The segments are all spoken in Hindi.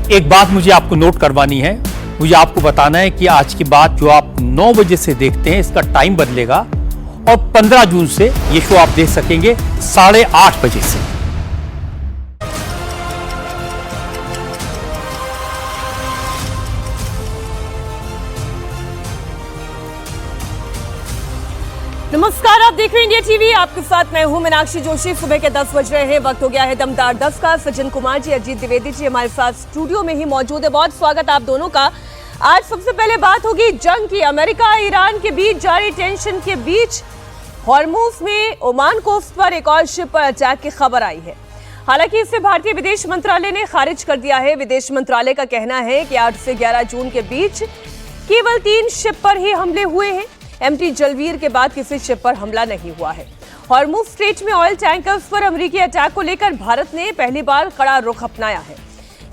एक बात मुझे आपको नोट करवानी है, मुझे आपको बताना है कि आज की बात जो आप 9 बजे से देखते हैं इसका टाइम बदलेगा और 15 जून से ये शो आप देख सकेंगे 8:30 बजे से। नमस्कार, आप देख रहे हैं इंडिया टीवी। आपके साथ मैं हूं मीनाक्षी जोशी। सुबह के 10 बज रहे हैं, वक्त हो गया है दमदार 10 का। सज्जन कुमार जी, अजीत द्विवेदी जी हमारे साथ स्टूडियो में ही मौजूद है। बहुत स्वागत आप दोनों का। आज सबसे पहले बात होगी जंग की। अमेरिका ईरान के बीच जारी टेंशन के बीच हॉर्मुज में ओमान कोस्ट पर एक और शिप पर अटैक की खबर आई है। हालांकि इसे भारतीय विदेश मंत्रालय ने खारिज कर दिया है। विदेश मंत्रालय का कहना है कि 8 से 11 जून के बीच केवल 3 शिप पर ही हमले हुए हैं। एमटी जलवीर के बाद किसी शिप पर हमला नहीं हुआ है। हॉर्मुज स्ट्रेट में ऑयल टैंकर्स पर अमेरिकी अटैक को लेकर भारत ने पहली बार कड़ा रुख अपनाया है।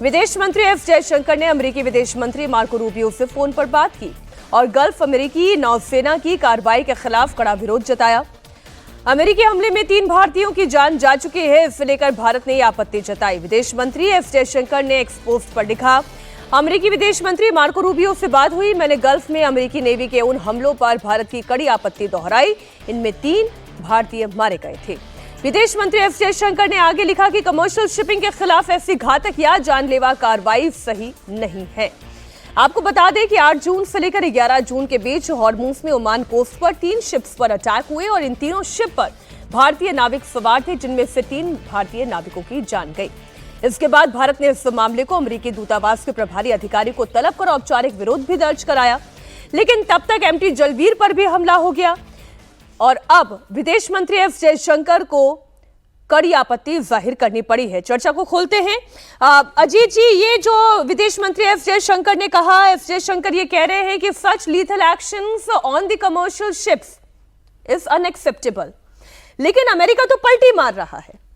विदेश मंत्री एस जयशंकर ने अमेरिकी विदेश मंत्री मार्को रूबियो से फोन पर बात की और गल्फ अमेरिकी नौसेना की कार्रवाई के खिलाफ कड़ा विरोध जताया। अमेरिकी हमले में 3 भारतीयों की जान जा चुकी है, इसे लेकर भारत ने आपत्ति जताई। विदेश मंत्री एस जयशंकर ने एक्स पोस्ट पर लिखा, अमेरिकी विदेश मंत्री मार्को रूबियो से बात हुई। मैंने गल्फ में अमेरिकी नेवी के उन हमलों पर भारत की कड़ी आपत्ति दोहराई। इनमें 3 भारतीय मारे गए थे। विदेश मंत्री एस जयशंकर ने आगे लिखा कि कमर्शियल शिपिंग के खिलाफ ऐसी घातक या जानलेवा कार्रवाई सही नहीं है। आपको बता दें कि 8 जून से लेकर 11 जून के बीच हॉर्मुज में ओमान कोस्ट पर 3 शिप्स पर अटैक हुए और इन तीनों शिप पर भारतीय नाविक सवार थे, जिनमें से 3 भारतीय नाविकों की जान गई। इसके बाद भारत ने इस मामले को अमेरिकी दूतावास के प्रभारी अधिकारी को तलब कर औपचारिक विरोध भी दर्ज कराया, लेकिन तब तक एमटी जलवीर पर भी हमला हो गया और अब विदेश मंत्री एस जयशंकर को कड़ी आपत्ति जाहिर करनी पड़ी है। चर्चा को खोलते हैं। अजीत जी, ये जो विदेश मंत्री एस जयशंकर ने कहा, एस जयशंकर ये कह रहे हैं कि such lethal actions on the commercial ships is unacceptable, लेकिन अमेरिका तो पलटी मार रहा है।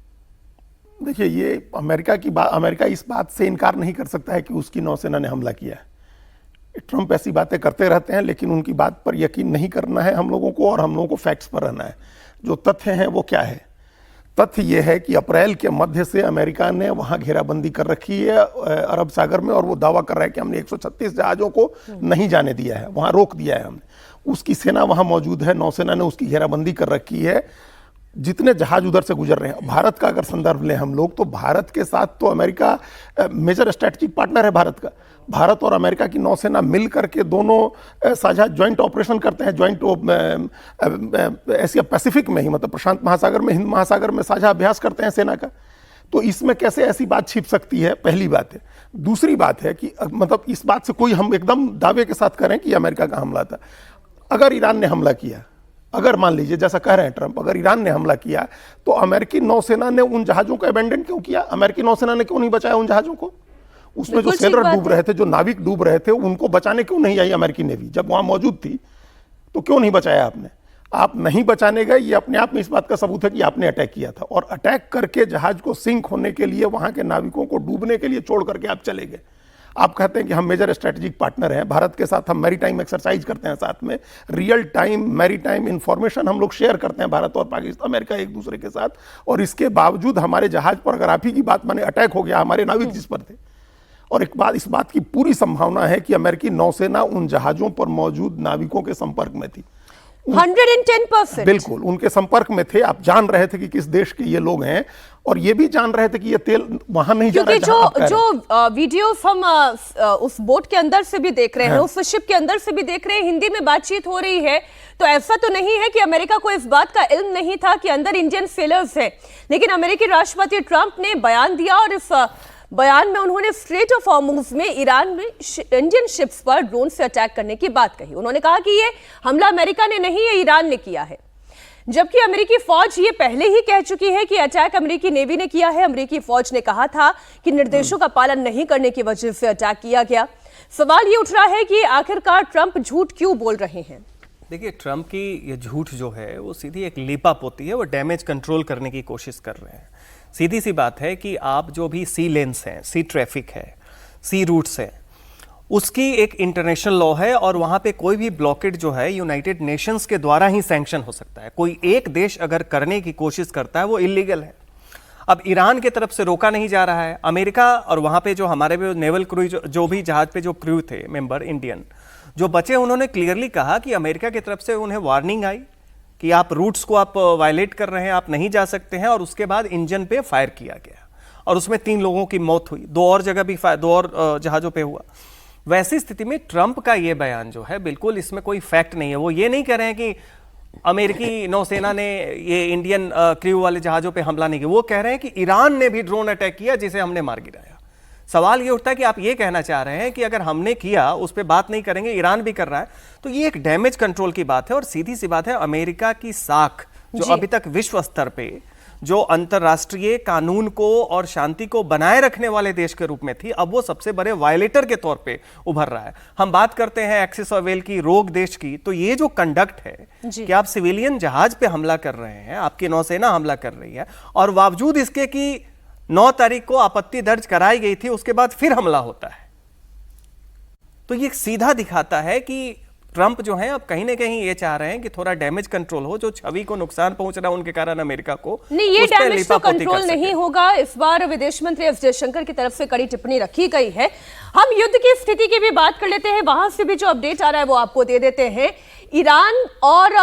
देखिए, ये अमेरिका इस बात से इनकार नहीं कर सकता है कि उसकी नौसेना ने हमला किया है। ट्रंप ऐसी बातें करते रहते हैं, लेकिन उनकी बात पर यकीन नहीं करना है हम लोगों को, और हम लोगों को फैक्ट्स पर रहना है। जो तथ्य हैं वो क्या है? तथ्य ये है कि अप्रैल के मध्य से अमेरिका ने वहां घेराबंदी कर रखी है अरब सागर में, और वो दावा कर रहा है कि हमने 136 जहाजों को नहीं जाने दिया है, वहां रोक दिया है हमने। उसकी सेना वहां मौजूद है, नौसेना ने उसकी घेराबंदी कर रखी है। जितने जहाज उधर से गुजर रहे हैं, भारत का अगर संदर्भ लें हम लोग, तो भारत के साथ तो अमेरिका मेजर स्ट्रेटेजिक पार्टनर है भारत का। भारत और अमेरिका की नौसेना मिल करके दोनों साझा ज्वाइंट ऑपरेशन करते हैं, ज्वाइंट एशिया पैसिफिक में ही, मतलब प्रशांत महासागर में, हिंद महासागर में साझा अभ्यास करते हैं सेना का। तो इसमें कैसे ऐसी बात छिप सकती है? पहली बात है। दूसरी बात है कि मतलब इस बात से कोई हम एकदम दावे के साथ करें कि अमेरिका का हमला था। अगर ईरान ने हमला किया, अगर मान लीजिए जैसा कह रहे हैं ट्रंप, अगर ईरान ने हमला किया, तो अमेरिकी नौसेना ने उन जहाजों को अबेंडन क्यों किया? अमेरिकी नौसेना ने क्यों नहीं बचाया उन जहाजों को? उसमें जो सेलर डूब रहे थे, जो नाविक डूब रहे थे, उनको बचाने क्यों नहीं आई अमेरिकी नेवी? जब वहां मौजूद थी तो क्यों नहीं बचाया आपने? आप नहीं बचाने गए, ये अपने आप में इस बात का सबूत है कि आपने अटैक किया था, और अटैक करके जहाज को सिंक होने के लिए, वहां के नाविकों को डूबने के लिए छोड़ करके आप चले गए। आप कहते हैं कि हम मेजर स्ट्रेटेजिक पार्टनर हैं, भारत के साथ हम मैरीटाइम एक्सरसाइज करते हैं, साथ में रियल टाइम मैरीटाइम इंफॉर्मेशन हम लोग शेयर करते हैं, भारत और पाकिस्तान, अमेरिका एक दूसरे के साथ, और इसके बावजूद हमारे जहाज पर, अगर आप ही की बात माने, अटैक हो गया, हमारे नाविक जिस पर थे। और एक बात, इस बात की पूरी संभावना है कि अमेरिकी नौसेना उन जहाजों पर मौजूद नाविकों के संपर्क में थी। 110%। बिल्कुल उनके संपर्क में थे। आप जान रहे थे कि किस देश के ये लोग हैं, और ये भी जान रहे थे कि ये तेल वहां नहीं जा रहा है। क्योंकि जो वीडियोस हम उस बोट के अंदर से भी देख रहे हैं, उस शिप के अंदर से भी देख रहे हैं, हिंदी में बातचीत हो रही है, तो ऐसा तो नहीं है कि अमेरिका को इस बात का इल्म नहीं था कि अंदर इंडियन सेलर्स हैं। लेकिन अमेरिकी राष्ट्रपति ट्रंप ने बयान दिया, और इस बयान में उन्होंने स्ट्रेट ऑफ हॉर्मुज में ईरान में इंडियन शिप्स पर ड्रोन से अटैक करने की बात कही। उन्होंने कहा कि ये हमला अमेरिका ने नहीं, ये ईरान ने किया है, जबकि अमेरिकी फौज ये पहले ही कह चुकी है कि अटैक अमेरिकी नेवी ने किया है। अमेरिकी फौज ने कहा था कि निर्देशों का पालन नहीं करने की वजह से अटैक किया गया। सवाल ये उठ रहा है कि आखिरकार ट्रंप झूठ क्यों बोल रहे हैं? देखिए, ट्रंप की ये झूठ जो है वो सीधी एक लीपअप होती है, वो डैमेज कंट्रोल करने की कोशिश कर रहे हैं। सीधी सी बात है कि आप जो भी सी लेन्स हैं, सी ट्रैफिक है, सी रूट्स है, उसकी एक इंटरनेशनल लॉ है, और वहाँ पे कोई भी ब्लॉकेड जो है यूनाइटेड नेशंस के द्वारा ही सैंक्शन हो सकता है। कोई एक देश अगर करने की कोशिश करता है वो इलीगल है। अब ईरान के तरफ से रोका नहीं जा रहा है। अमेरिका और वहां पे जो हमारे भी नेवल क्रू जो भी जहाज पे जो क्रू थे मेंबर इंडियन जो बचे, उन्होंने क्लियरली कहा कि अमेरिका की तरफ से उन्हें वार्निंग आई कि आप रूट्स को आप वायलेट कर रहे हैं, आप नहीं जा सकते हैं, और उसके बाद इंजन पे फायर किया गया और उसमें 3 लोगों की मौत हुई, 2 और जगह भी 2 और जहाजों पे हुआ। वैसी स्थिति में ट्रंप का ये बयान जो है बिल्कुल इसमें कोई फैक्ट नहीं है। वो ये नहीं कह रहे हैं कि अमेरिकी नौसेना ने ये इंडियन क्रू वाले जहाजों पे हमला नहीं किया, वो कह रहे हैं कि ईरान ने भी ड्रोन अटैक किया जिसे हमने मार गिराया। सवाल ये उठता है कि आप ये कहना चाह रहे हैं कि अगर हमने किया उस पर बात नहीं करेंगे, ईरान भी कर रहा है, तो ये एक डैमेज कंट्रोल की बात है। और सीधी सी बात है, अमेरिका की साख जो अभी तक विश्व स्तर पे जो अंतरराष्ट्रीय कानून को और शांति को बनाए रखने वाले देश के रूप में थी, अब वो सबसे बड़े वायलेटर के तौर पे उभर रहा है। हम बात करते हैं एक्सिस ऑफ वेल की, रोग देश की, तो ये जो कंडक्ट है कि आप सिविलियन जहाज पे हमला कर रहे हैं, आपकी नौसेना हमला कर रही है, और बावजूद इसके कि 9 तारीख को आपत्ति दर्ज कराई गई थी, उसके बाद फिर हमला होता है। तो ये सीधा दिखाता है कि ट्रंप जो है अब कहीं ना कहीं ये चाह रहे हैं कि थोड़ा डैमेज कंट्रोल हो, जो छवि को नुकसान पहुंच रहा है उनके कारण अमेरिका को। नहीं, ये डैमेज तो कंट्रोल नहीं होगा। इस बार विदेश मंत्री एस जयशंकर की तरफ से कड़ी टिप्पणी रखी गई है। हम युद्ध की स्थिति की भी बात कर लेते हैं, वहां से भी जो अपडेट आ रहा है वो आपको दे देते हैं। ईरान और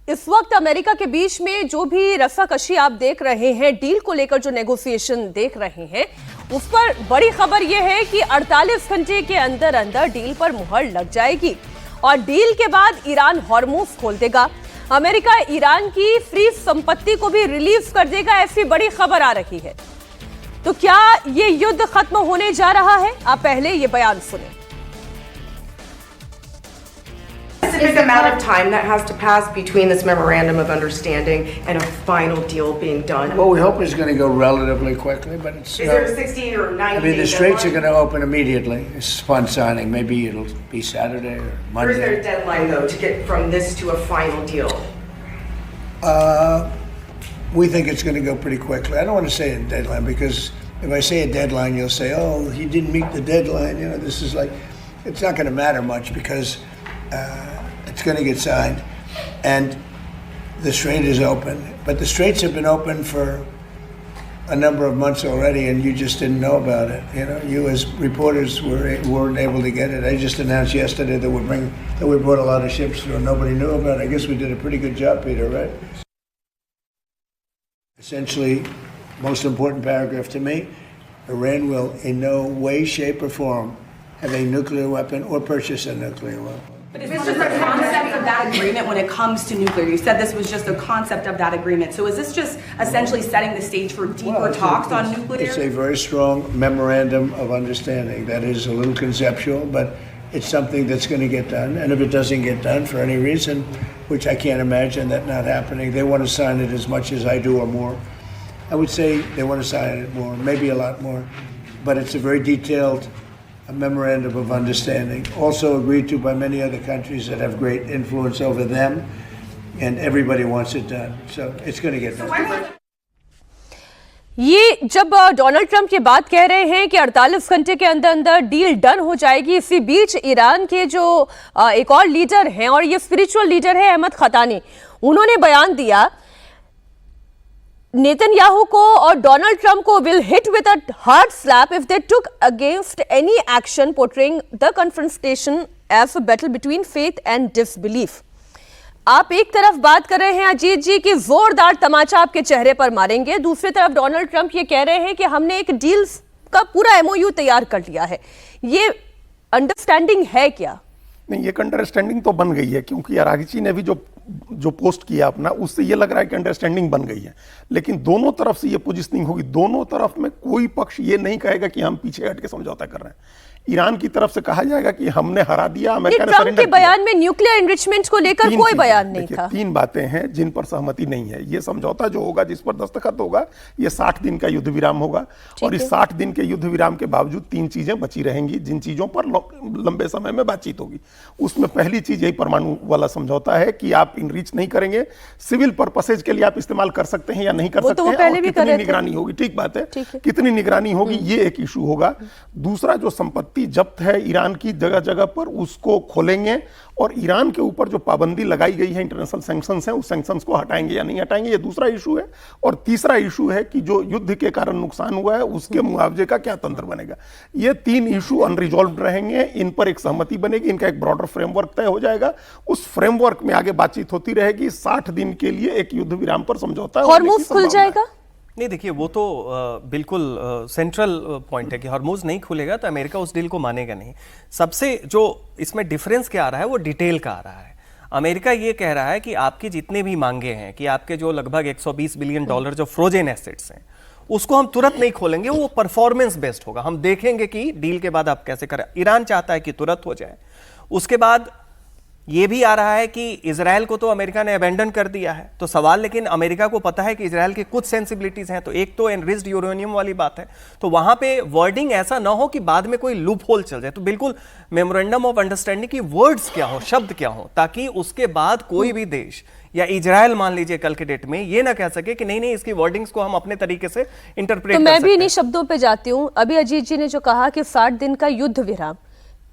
इस वक्त अमेरिका के बीच में जो भी रस्साकशी आप देख रहे हैं, डील को लेकर जो नेगोशिएशन देख रहे हैं, उस पर बड़ी खबर यह है कि 48 घंटे के अंदर अंदर डील पर मुहर लग जाएगी और डील के बाद ईरान हॉर्मूज खोल देगा। अमेरिका ईरान की फ्री संपत्ति को भी रिलीज कर देगा, ऐसी बड़ी खबर आ रही है। तो क्या ये युद्ध खत्म होने जा रहा है? आप पहले ये बयान सुने। Specific amount of time that has to pass between this memorandum of understanding and a final deal being done. Well, we hope it's going to go relatively quickly, but it's. Is there a 60 or 90 I mean, the day straits are deadline? going to open immediately. It's fun signing. Maybe it'll be Saturday or Or is there a Monday. deadline though to get from this to a final deal? We think it's going to go pretty quickly. I don't want to say a deadline because if I say a deadline, you'll say, "Oh, he didn't meet the deadline." You know, this is like, it's not going to matter much because it's going to get signed, and the strait is open. But the straits have been open for a number of months already, and you just didn't know about it. You know, you as reporters weren't able to get it. I just announced yesterday that we brought a lot of ships through, and nobody knew about it. I guess we did a pretty good job, Peter, right? Essentially, most important paragraph to me: Iran will in no way, shape, or form have a nuclear weapon or purchase a nuclear weapon. But it's just a concept of that agreement when it comes to nuclear. You said this was just a concept of that agreement. So is this just essentially setting the stage for deeper talks on nuclear? It's a very strong memorandum of understanding that is a little conceptual, but it's something that's going to get done. And if it doesn't get done for any reason, which I can't imagine that not happening, they want to sign it as much as I do or more. I would say they want to sign it more, maybe a lot more. But it's a very detailed memorandum of understanding, also agreed to by many other countries that have great influence over them, and everybody wants it done. So it's going to get done. ये जब डोनाल्ड ट्रंप ये बात कह रहे हैं कि 48 घंटे के अंदर अंदर डील डन हो जाएगी, इसी बीच ईरान के जो एक और लीडर हैं और ये स्पिरिचुअल लीडर है अहमद खतानी, उन्होंने बयान दिया नेतन्याहू को और डोनाल्ड ट्रंप को will hit with a hard slap if they took against any action portraying the confrontation as a battle between faith and disbelief. आप एक तरफ बात कर रहे हैं अजीत जी कि जोरदार तमाचा आपके चेहरे पर मारेंगे, दूसरी तरफ डोनाल्ड ट्रंप ये कह रहे हैं कि हमने एक डील का पूरा एमओयू तैयार कर लिया है। ये अंडरस्टैंडिंग है क्या? नहीं, एक अंडरस्टैंडिंग तो बन गई है, क्योंकि अरागची ने भी जो पोस्ट किया अपना, उससे ये लग रहा है कि अंडरस्टैंडिंग बन गई है। लेकिन दोनों तरफ से ये पोजीशनिंग होगी, दोनों तरफ में कोई पक्ष ये नहीं कहेगा कि हम पीछे हट के समझौता कर रहे हैं। ईरान की तरफ से कहा जाएगा कि हमने हरा दिया, अमेरिका ने ट्रंप के बयान में न्यूक्लियर एनरिचमेंट को लेकर कोई बयान नहीं था। 3 बातें हैं जिन पर सहमति नहीं है। ये समझौता जो होगा, जिस पर दस्तखत होगा, ये 60 दिन का युद्ध विराम होगा, और इस 60 दिन के युद्ध विराम के बावजूद 3 चीजें बची रहेंगी, जिन चीजों पर लंबे समय में बातचीत होगी। उसमें पहली चीज यही परमाणु वाला समझौता है कि आप इन रीच नहीं करेंगे। सिविल पर्पसेज के लिए आप इस्तेमाल कर सकते हैं या नहीं कर सकते वो हैं, पहले और भी कर कितनी रहे थे। निगरानी होगी, ठीक बात है, ठीक है। कितनी निगरानी होगी ये एक इशू होगा। दूसरा, जो संपत्ति जब्त है ईरान की जगह जगह पर, उसको खोलेंगे और ईरान के ऊपर जो पाबंदी लगाई गई है, इंटरनेशनल सैंक्शंस हैं, उस सैंक्शंस को हटाएंगे या नहीं हटाएंगे, ये दूसरा इशू है। और तीसरा इशू है कि जो युद्ध के कारण नुकसान हुआ है उसके मुआवजे का क्या तंत्र बनेगा। ये 3 इशू अनरिजॉल्व रहेंगे, इन पर एक सहमति बनेगी, इनका एक ब्रॉडर फ्रेमवर्क तय हो जाएगा, उस फ्रेमवर्क में आगे बातचीत होती रहेगी। 60 दिन के लिए एक युद्ध विराम पर समझौता होने की हॉर्मुज़ खुल संभावना है। जाएगा? नहीं, देखिए वो तो बिल्कुल सेंट्रल पॉइंट है कि हॉर्मुज़ नहीं खुलेगा तो अमेरिका उस डील को मानेगा नहीं। सबसे जो इसमें डिफरेंस क्या आ रहा है वो डिटेल का आ रहा है। अमेरिका ये कह रहा है कि आपकी जितने भी मांगे हैं, कि आपके जो लगभग 120 बिलियन डॉलर जो फ्रोजन एसेट्स हैं, उसको हम तुरंत नहीं खोलेंगे, वो परफॉर्मेंस बेस्ड होगा, हम देखेंगे कि डील के बाद आप कैसे करें। ईरान चाहता है कि तुरंत हो जाए। उसके बाद ये भी आ रहा है कि इजराइल को तो अमेरिका ने अबेंडन कर दिया है, तो सवाल, लेकिन अमेरिका को पता है कि इजराइल की कुछ सेंसिबिलिटीज हैं। तो एक तो एनरिच्ड यूरेनियम वाली बात है, तो वहां पे वर्डिंग ऐसा ना हो कि बाद में कोई लूप होल चल जाए। तो बिल्कुल मेमोरेंडम ऑफ अंडरस्टैंडिंग की वर्ड्स क्या हो, शब्द क्या हो, ताकि उसके बाद कोई भी देश या इजराइल मान लीजिए कल के डेट में ये ना कह सके कि नहीं इसकी वर्डिंग्स को हम अपने तरीके से इंटरप्रेट तो कर मैं सकते भी हैं। इन्हीं शब्दों पे जाती हूँ। अभी अजीत जी ने जो कहा कि 60 दिन का युद्ध विराम,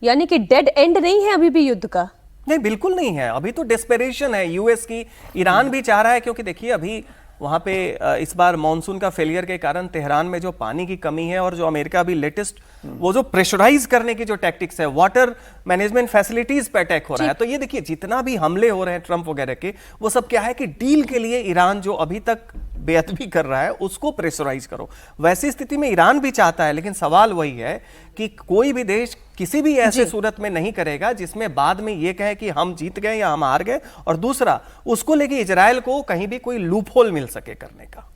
यानी कि डेड एंड नहीं है अभी भी युद्ध का? नहीं, बिल्कुल नहीं है। अभी तो डेस्परेशन है यूएस की, ईरान भी चाह रहा है, क्योंकि देखिए अभी वहां पे इस बार मॉनसून का फेलियर के कारण तेहरान में जो पानी की कमी है, और जो अमेरिका अभी लेटेस्ट वो जो प्रेशराइज करने की जो टैक्टिक्स है, वाटर मैनेजमेंट फैसिलिटीज पे अटैक हो रहा है। तो ये देखिए जितना भी हमले हो रहे हैं ट्रंप वगैरह के, वो सब क्या है कि डील के लिए ईरान जो अभी तक बेअदबी कर रहा है उसको प्रेशराइज करो। वैसी स्थिति में ईरान भी चाहता है, लेकिन सवाल वही है कि कोई भी देश किसी भी ऐसे सूरत में नहीं करेगा जिसमें बाद में ये कहे कि हम जीत गए या हम हार गए, और दूसरा उसको लेके इजराइल को कहीं भी कोई लूप होल मिल सके करने का।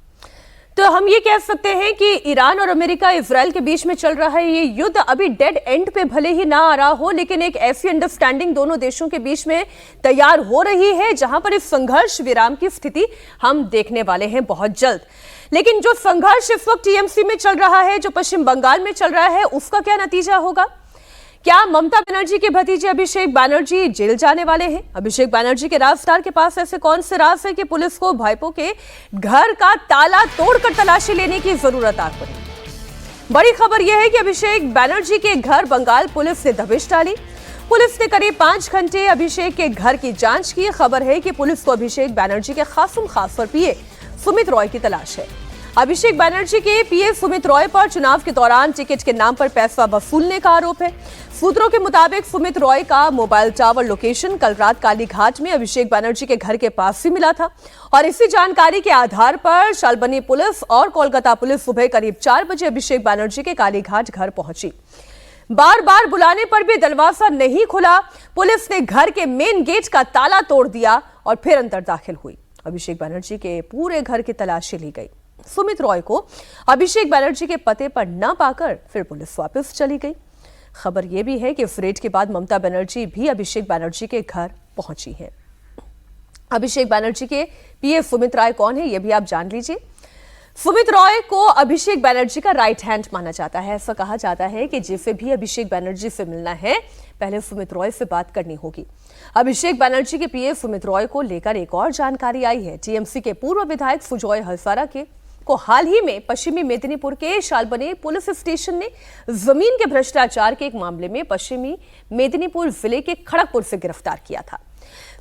तो हम ये कह सकते हैं कि ईरान और अमेरिका इजराइल के बीच में चल रहा है ये युद्ध अभी डेड एंड पे भले ही ना आ रहा हो, लेकिन एक ऐसी अंडरस्टैंडिंग दोनों देशों के बीच में तैयार हो रही है जहां पर इस संघर्ष विराम की स्थिति हम देखने वाले हैं बहुत जल्द। लेकिन जो संघर्ष इस वक्त टीएमसी में चल रहा है, जो पश्चिम बंगाल में चल रहा है, उसका क्या नतीजा होगा? क्या ममता बनर्जी के भतीजे अभिषेक बनर्जी जेल जाने वाले हैं? अभिषेक बनर्जी के राजदार के पास ऐसे कौन से राज है कि पुलिस को भाईपो के घर का ताला तोड़कर तलाशी लेने की जरूरत आ पड़ी? बड़ी खबर यह है कि अभिषेक बनर्जी के घर बंगाल पुलिस ने दबिश डाली। पुलिस ने करीब 5 घंटे अभिषेक के घर की जांच की। खबर है कि पुलिस को अभिषेक बनर्जी के खासम खास और पीए सुमित रॉय की तलाश है। अभिषेक बनर्जी के पीए सुमित रॉय पर चुनाव के दौरान टिकट के नाम पर पैसा वसूलने का आरोप है। सूत्रों के मुताबिक सुमित रॉय का मोबाइल टावर लोकेशन कल रात कालीघाट में अभिषेक बनर्जी के घर के पास ही मिला था, और इसी जानकारी के आधार पर शालबनी पुलिस और कोलकाता पुलिस सुबह करीब 4 बजे अभिषेक बनर्जी के कालीघाट घर पहुंची। बार बार बुलाने पर भी दरवाजा नहीं खुला। पुलिस ने घर के मेन गेट का ताला तोड़ दिया और फिर अंदर दाखिल हुई। अभिषेक बनर्जी के पूरे घर की तलाशी ली गई। सुमित रॉय को अभिषेक बनर्जी के पते पर न पाकर फिर पुलिस वापस चली गई। खबर यह भी है कि इस रेड के बाद ममता बनर्जी भी अभिषेक बनर्जी के घर पहुंची हैं। अभिषेक बनर्जी के पीए सुमित रॉय कौन है, यह भी आप जान लीजिए। सुमित रॉय को अभिषेक बनर्जी का राइट हैंड माना जाता है। ऐसा कहा जाता है कि जिसे भी अभिषेक बनर्जी से मिलना है, पहले सुमित रॉय से बात करनी होगी। अभिषेक बनर्जी के पीए सुमित रॉय को लेकर एक और जानकारी आई है। टीएमसी के पूर्व विधायक सुजॉय हजारा को हाल ही में पश्चिमी मेदिनीपुर के शालबनी पुलिस स्टेशन ने जमीन के भ्रष्टाचार के एक मामले में पश्चिमी मेदिनीपुर जिले के खड़गपुर से गिरफ्तार किया था।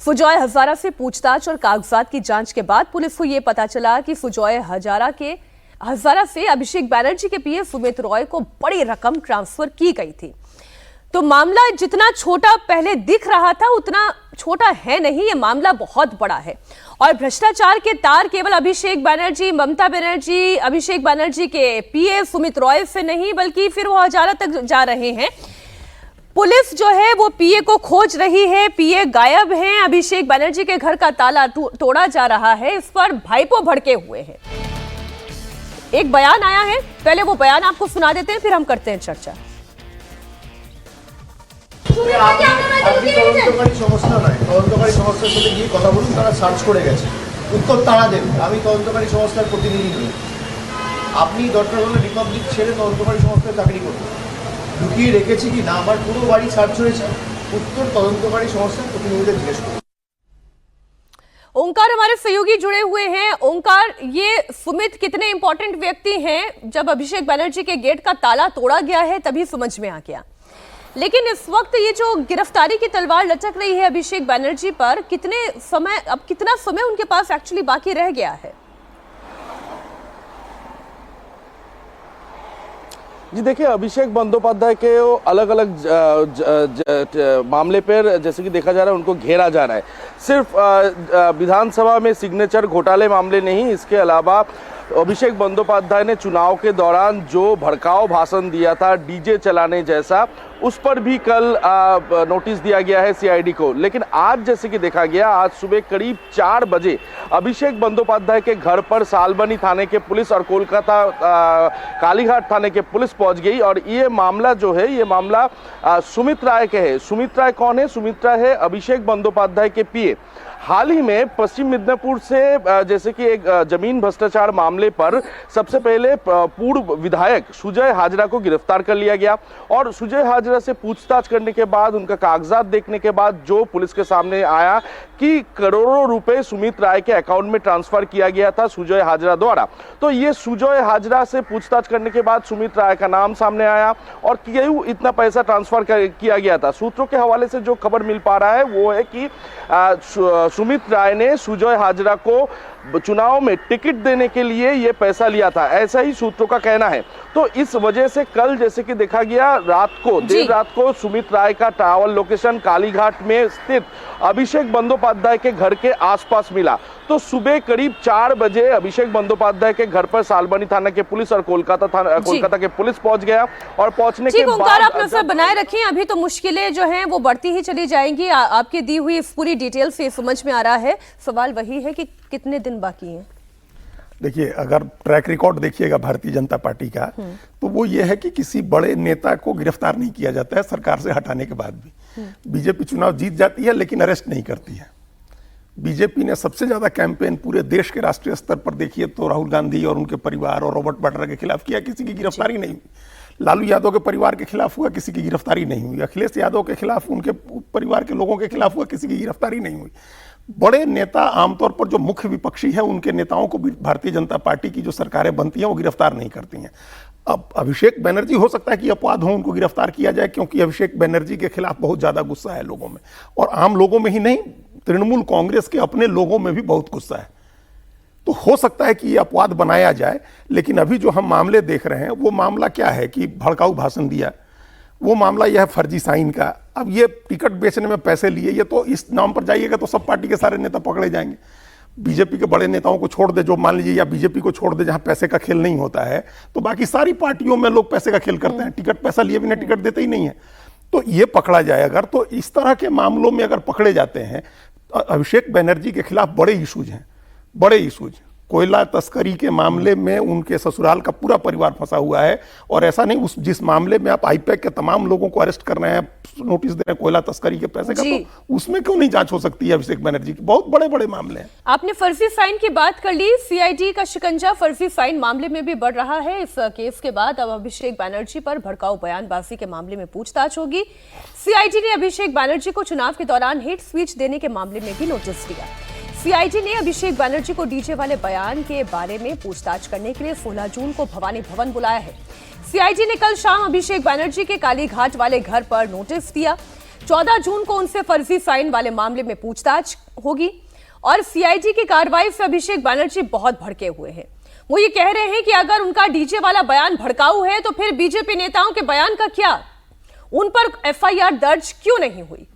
सुजॉय हजारा से पूछताछ और कागजात की जांच के बाद पुलिस को यह पता चला कि सुजॉय हजारा से अभिषेक बनर्जी के पीए सुमित रॉय को बड़ी रकम ट्रांसफर की गई थी। तो मामला जितना छोटा पहले दिख रहा था उतना छोटा है नहीं, ये मामला बहुत बड़ा है। और भ्रष्टाचार के तार केवल अभिषेक बनर्जी, ममता बनर्जी, अभिषेक बनर्जी के पीए सुमित रॉय से नहीं, बल्कि फिर वो हजारा तक जा रहे हैं। पुलिस जो है वो पीए को खोज रही है। पीए गायब हैं। अभिषेक बनर्जी के घर का ताला तोड़ा जा रहा है। इस पर भाईपो भड़के हुए हैं। एक बयान आया है, पहले वो बयान आपको सुना देते हैं, फिर हम करते हैं चर्चा। আপনি তদন্তকারী সংস্থা নয়, তদন্তকারী সংস্থার সাথে গিয়ে কথা বলুন, তারা সার্চ করে গেছে, উত্তর তারা দেবে। আমি তদন্তকারী সংস্থার প্রতিনিধি নই। আপনি দরকার হলে রিপাবলিক ছেড়ে তদন্তকারী সংস্থায় চাকরি করুন। লুকিয়ে রেখেছি কি না আমার পুরো বাড়ি সার্চ হয়েছে, উত্তর তদন্তকারী সংস্থার প্রতিনিধিদের জিজ্ঞেস করুন। ओंकार हमारे सहयोगी जुड़े हुए हैं। ओंकार, ये सुमित कितने इंपॉर्टेंट व्यक्ति हैं? जब अभिषेक बनर्जी के गेट का ताला तोड़ा गया है तभी समझ में आ गया, लेकिन इस वक्त ये जो गिरफ्तारी की तलवार लटक रही है अभिषेक बनर्जी पर, कितना समय उनके पास एक्चुअली बाकी रह गया है? जी देखिए, अभिषेक बंदोपाध्याय के अलग अलग मामले पर जैसे कि देखा जा रहा है उनको घेरा जा रहा है। सिर्फ विधानसभा में सिग्नेचर घोटाले मामले नहीं, इसके अलावा अभिषेक बंदोपाध्याय ने चुनाव के दौरान जो भड़काऊ भाषण दिया था डीजे चलाने जैसा, उस पर भी कल नोटिस दिया गया है सीआईडी को। लेकिन आज जैसे कि देखा गया, आज सुबह करीब 4 बजे अभिषेक बंदोपाध्याय के घर पर सालबनी थाने के पुलिस और कोलकाता कालीघाट थाने के पुलिस पहुंच गई। और ये मामला जो है, ये मामला सुमित राय के है। सुमित राय कौन है? सुमित राय है अभिषेक बंदोपाध्याय के पीए। हाल ही में पश्चिम मिदनापुर से जैसे कि एक जमीन भ्रष्टाचार मामले पर सबसे पहले पूर्व विधायक सुजय हाजरा को गिरफ्तार कर लिया गया और सुजय हाजरा से पूछताछ करने के बाद, उनका कागजात देखने के बाद जो पुलिस के सामने आया कि करोड़ों रुपए सुमित राय के अकाउंट में ट्रांसफर किया गया था सुजय हाजरा द्वारा। तो ये सुजय हाजरा से पूछताछ करने के बाद सुमित राय का नाम सामने आया और क्यों इतना पैसा ट्रांसफर किया गया था। सूत्रों के हवाले से जो खबर मिल पा रहा है वो है कि सुमित राय ने सुजय हाजरा को चुनाव में टिकट देने के लिए ये पैसा लिया था, ऐसा ही सूत्रों का कहना है। तो इस वजह से कल जैसे कि देखा गया, देर रात को सुमित राय का ट्रैवल लोकेशन कालीघाट में स्थित अभिषेक बंदोपाध्याय के घर के आसपास मिला। तो सुबह करीब 4 बजे अभिषेक बंदोपाध्याय के घर पर सालबनी थाना के पुलिस और कोलकाता के पुलिस पहुंच गया और पहुंचने के बाद आप नजर बनाए रखें, अभी तो मुश्किलें जो हैं वो बढ़ती ही चली जाएंगी। आपकी दी हुई इस पूरी डिटेल से समझ में आ रहा है, सवाल वही है कि कितने दिन बाकी हैं? देखिए, अगर ट्रैक रिकॉर्ड देखिएगा भारतीय जनता पार्टी का, तो वो ये है कि किसी बड़े नेता को गिरफ्तार नहीं किया जाता है सरकार से हटाने के बाद भी। बीजेपी चुनाव जीत जाती है लेकिन अरेस्ट नहीं करती है। बीजेपी ने सबसे ज्यादा कैंपेन पूरे देश के राष्ट्रीय स्तर पर देखिए तो राहुल गांधी और उनके परिवार और रॉबर्ट वाड्रा के खिलाफ किया, किसी की गिरफ्तारी नहीं हुई। लालू यादव के परिवार के खिलाफ हुआ, किसी की गिरफ्तारी नहीं हुई। अखिलेश यादव के खिलाफ, उनके परिवार के लोगों के खिलाफ हुआ, किसी की गिरफ्तारी नहीं हुई। बड़े नेता, आमतौर पर जो मुख्य विपक्षी है, उनके नेताओं को भी भारतीय जनता पार्टी की जो सरकारें बनती हैं वो गिरफ्तार नहीं करती हैं। अब अभिषेक बनर्जी हो सकता है कि अपवाद हो, उनको गिरफ्तार किया जाए, क्योंकि अभिषेक बनर्जी के खिलाफ बहुत ज्यादा गुस्सा है लोगों में, और आम लोगों में ही नहीं, तृणमूल कांग्रेस के अपने लोगों में भी बहुत गुस्सा है। तो हो सकता है कि ये अपवाद बनाया जाए। लेकिन अभी जो हम मामले देख रहे हैं वो मामला क्या है कि भड़काऊ भाषण दिया, वो मामला यह है फर्जी साइन का। अब ये टिकट बेचने में पैसे लिए, ये तो इस नाम पर जाइएगा तो सब पार्टी के सारे नेता पकड़े जाएंगे। बीजेपी के बड़े नेताओं को छोड़ दे, जो मान लीजिए, या बीजेपी को छोड़ दे जहां पैसे का खेल नहीं होता है, तो बाकी सारी पार्टियों में लोग पैसे का खेल करते हैं। टिकट पैसा लिए बिना टिकट देते ही नहीं है। तो ये पकड़ा जाए अगर, तो इस तरह के मामलों में अगर पकड़े जाते हैं, अभिषेक बनर्जी के खिलाफ बड़े इशूज हैं, बड़े इशूज। कोयला तस्करी के मामले में उनके ससुराल का पूरा परिवार फंसा हुआ है, और ऐसा नहीं, जिस मामले में आप आईपैक के तमाम लोगों को अरेस्ट कर रहे हैं, नोटिस दे रहे हैं कोयला तस्करी के पैसे का, तो उसमें क्यों नहीं जांच हो सकती है अभिषेक बनर्जी की? बहुत बड़े बड़े मामले हैं। आपने फर्जी साइन की बात कर ली, सीआईडी का शिकंजा फर्जी साइन मामले में भी बढ़ रहा है। इस केस के बाद अब अभिषेक बनर्जी पर भड़काऊ बयानबाजी के मामले में पूछताछ होगी। सीआईडी ने अभिषेक बनर्जी को चुनाव के दौरान हेट स्पीच देने के मामले में भी नोटिस दिया। सीआईडी ने अभिषेक बनर्जी को डीजे वाले बयान के बारे में पूछताछ करने के लिए 16 जून को भवानी भवन बुलाया है। सीआईडी ने कल शाम अभिषेक बनर्जी के कालीघाट वाले घर पर नोटिस दिया। 14 जून को उनसे फर्जी साइन वाले मामले में पूछताछ होगी। और सीआईडी की कार्रवाई से अभिषेक बनर्जी बहुत भड़के हुए हैं। वो ये कह रहे हैं कि अगर उनका डीजे वाला बयान भड़काऊ है तो फिर बीजेपी नेताओं के बयान का क्या, उन पर एफआईआर दर्ज क्यों नहीं हुई?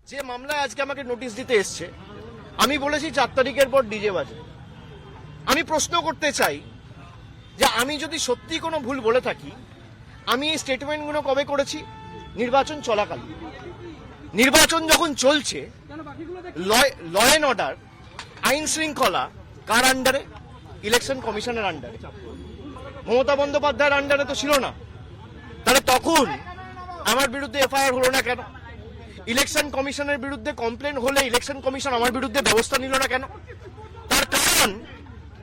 যে মামলায় আজকে আমাকে নোটিশ দিতে এসছে, আমি বলেছি 4 তারিখের পর ডিজে বাজে। আমি প্রশ্ন করতে চাই যে আমি যদি সত্যি কোনো ভুল বলে থাকি, আমি এই স্টেটমেন্টগুলো কবে করেছি? নির্বাচন চলাকালীন। নির্বাচন যখন চলছে, ল অ্যান্ড অর্ডার, আইন শৃঙ্খলা কার আন্ডারে? ইলেকশন কমিশনের আন্ডারে। মমতা বন্দ্যোপাধ্যায়ের আন্ডারে তো ছিল না। তাহলে তখন আমার বিরুদ্ধে এফআইআর হলো না কেন? ইলেকশন কমিশনের বিরুদ্ধে কমপ্লেন হলে ইলেকশন কমিশন আমার বিরুদ্ধে ব্যবস্থা নিল না কেন? তার কারণ,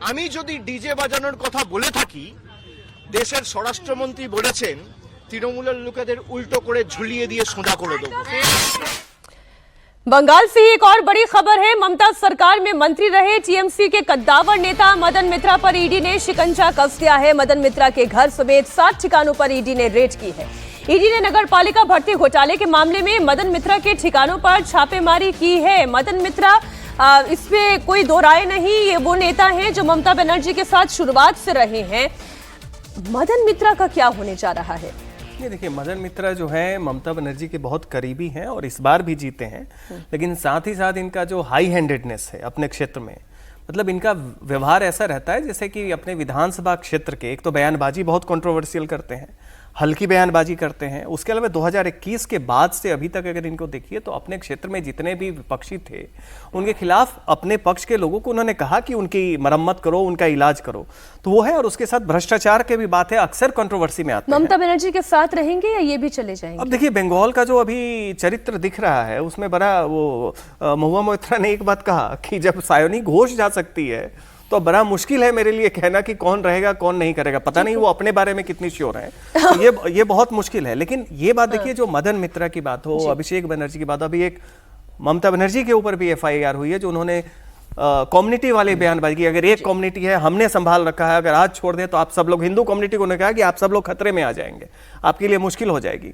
আমি যদি ডিজে বাজানোর কথা বলে থাকি, দেশের স্বরাষ্ট্রমন্ত্রী বলেছেন তৃণমূলের লোকেদের উল্টো করে ঝুলিয়ে দিয়ে সোজা করে দেবো। बंगाल से ही एक और बड़ी खबर है। ममता सरकार में मंत्री रहे टीएमसी के कद्दावर नेता मदन मित्रा पर ईडी ने शिकंजा कस दिया है। मदन मित्रा के घर समेत 7 ठिकानों पर ईडी ने रेड की है। ईडी ने नगर पालिका भर्ती घोटाले के मामले में मदन मित्रा के ठिकानों पर छापेमारी की है। मदन मित्रा, इसमें कोई दो राय नहीं, ये वो नेता हैं जो ममता बनर्जी के साथ शुरुआत से रहे हैं। मदन मित्रा का क्या होने जा रहा है? ये देखिए, मदन मित्रा जो है ममता बनर्जी के बहुत करीबी हैं और इस बार भी जीते हैं, लेकिन साथ ही साथ इनका जो हाई हैंडेडनेस है अपने क्षेत्र में, मतलब इनका व्यवहार ऐसा रहता है जैसे कि अपने विधानसभा क्षेत्र के, एक तो बयानबाजी बहुत कंट्रोवर्शियल करते हैं, हल्की बयानबाजी करते हैं। उसके अलावा 2021 के बाद से अभी तक अगर इनको देखिए तो अपने क्षेत्र में जितने भी विपक्षी थे उनके खिलाफ अपने पक्ष के लोगों को उन्होंने कहा कि उनकी मरम्मत करो, उनका इलाज करो, तो वो है। और उसके साथ भ्रष्टाचार के भी बात है, अक्सर कंट्रोवर्सी में आते हैं। ममता बनर्जी के साथ रहेंगे या ये भी चले जाएंगे? अब देखिए, बंगाल का जो अभी चरित्र दिख रहा है उसमें बड़ा वो महुआ मोइत्रा ने एक बात कहा कि जब सायोनी घोष जा सकती है तो बड़ा मुश्किल है मेरे लिए कहना कि कौन रहेगा कौन नहीं करेगा। पता नहीं वो अपने बारे में कितनी श्योर है, तो ये बहुत मुश्किल है। लेकिन ये बात देखिए, जो मदन मित्रा की बात हो, अभिषेक बनर्जी की बात, अभी एक ममता बनर्जी के ऊपर भी एफआईआर हुई है जो उन्होंने कम्युनिटी वाले बयानबाजी की। अगर एक कम्युनिटी है हमने संभाल रखा है, अगर आज छोड़ दें तो आप सब लोग, हिंदू कम्युनिटी को उन्होंने कहा कि आप सब लोग खतरे में आ जाएंगे, आपके लिए मुश्किल हो जाएगी।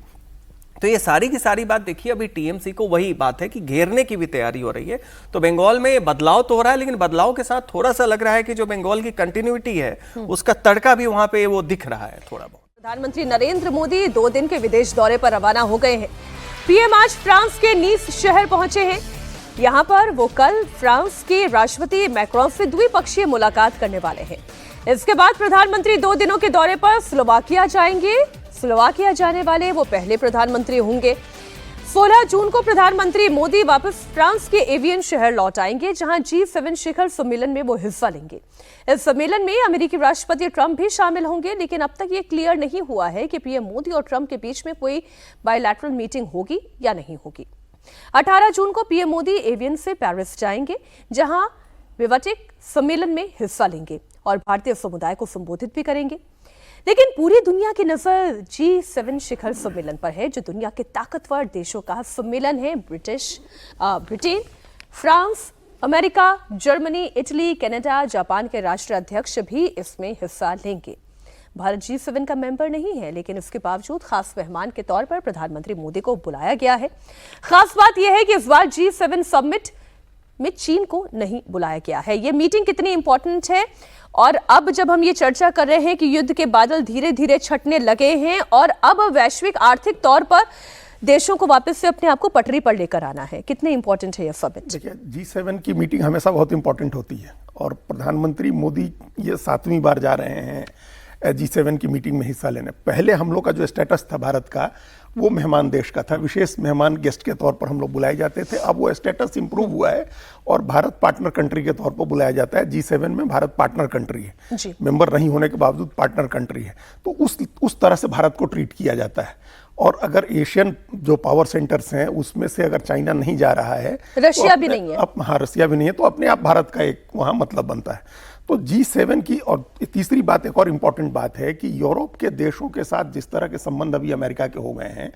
तो ये सारी की सारी बात देखिए, अभी टीएमसी को वही बात है कि घेरने की भी तैयारी हो रही है। तो बंगाल में बदलाव तो हो रहा है, लेकिन बदलाव के साथ थोड़ा सा लग रहा है कि जो बंगाल की कंटिन्यूटी है उसका तड़का भी वहां पे वो दिख रहा है थोड़ा बहुत। प्रधानमंत्री नरेंद्र मोदी 2 दिन के विदेश दौरे पर रवाना हो गए हैं। पीएम आज फ्रांस के नीस शहर पहुंचे हैं। यहां पर वो कल फ्रांस के राष्ट्रपति मैक्रोन से द्विपक्षीय मुलाकात करने वाले हैं। इसके बाद प्रधानमंत्री 2 दिनों के दौरे पर स्लोवाकिया जाएंगे। स्लोवाकिया जाने वाले वो पहले प्रधानमंत्री होंगे। 16 जून को प्रधानमंत्री मोदी वापस फ्रांस के एवियन शहर लौट आएंगे, जहां G7 शिखर सम्मेलन में वो हिस्सा लेंगे। इस सम्मेलन में अमेरिकी राष्ट्रपति ट्रंप भी शामिल होंगे, लेकिन अब तक ये क्लियर नहीं हुआ है कि पीएम मोदी और ट्रंप के बीच में कोई बायलैटरल मीटिंग होगी या नहीं होगी। 18 जून को पीएम मोदी एवियन से पेरिस जाएंगे, जहां विवाटेक सम्मेलन में हिस्सा लेंगे और भारतीय समुदाय को संबोधित भी करेंगे। लेकिन पूरी दुनिया की नजर G7 शिखर सम्मेलन पर है, जो दुनिया के ताकतवर देशों का सम्मेलन है। Britain, France, America, Germany, Italy, Canada, Japan के राष्ट्राध्यक्ष भी इसमें हिस्सा लेंगे। भारत G7 का मेंबर नहीं है, लेकिन इसके बावजूद खास मेहमान के तौर पर प्रधानमंत्री मोदी को बुलाया गया है। खास बात यह है कि इस बार G7 समिट में चीन को नहीं बुलाया गया है। यह मीटिंग कितनी इंपॉर्टेंट है, और अब जब हम ये चर्चा कर रहे हैं कि युद्ध के बादल धीरे धीरे छटने लगे हैं और अब वैश्विक आर्थिक तौर पर देशों को वापस से अपने आप को पटरी पर लेकर आना है, कितने इंपॉर्टेंट है यह समिट? देखिए, G7 की मीटिंग हमेशा बहुत इंपॉर्टेंट होती है और प्रधानमंत्री मोदी ये 7वीं बार जा रहे हैं G7 की मीटिंग में हिस्सा लेने। पहले हम लोग का जो स्टेटस था भारत का, वो मेहमान देश का था, विशेष मेहमान गेस्ट के तौर पर हम लोग बुलाए जाते थे। अब वो स्टेटस इंप्रूव हुआ है और भारत पार्टनर कंट्री के तौर पर बुलाया जाता है। G7 में भारत पार्टनर कंट्री है, मेंबर नहीं होने के बावजूद पार्टनर कंट्री है, तो उस तरह से भारत को ट्रीट किया जाता है। और अगर एशियन जो पावर सेंटर्स हैं उसमें से अगर चाइना नहीं जा रहा है, रशिया भी नहीं है, हाँ रशिया भी नहीं है, तो अपने आप भारत का एक वहाँ मतलब बनता है। तो G7 की, और तीसरी बात, एक और इम्पॉर्टेंट बात है कि यूरोप के देशों के साथ जिस तरह के संबंध अभी अमेरिका के हो गए हैं,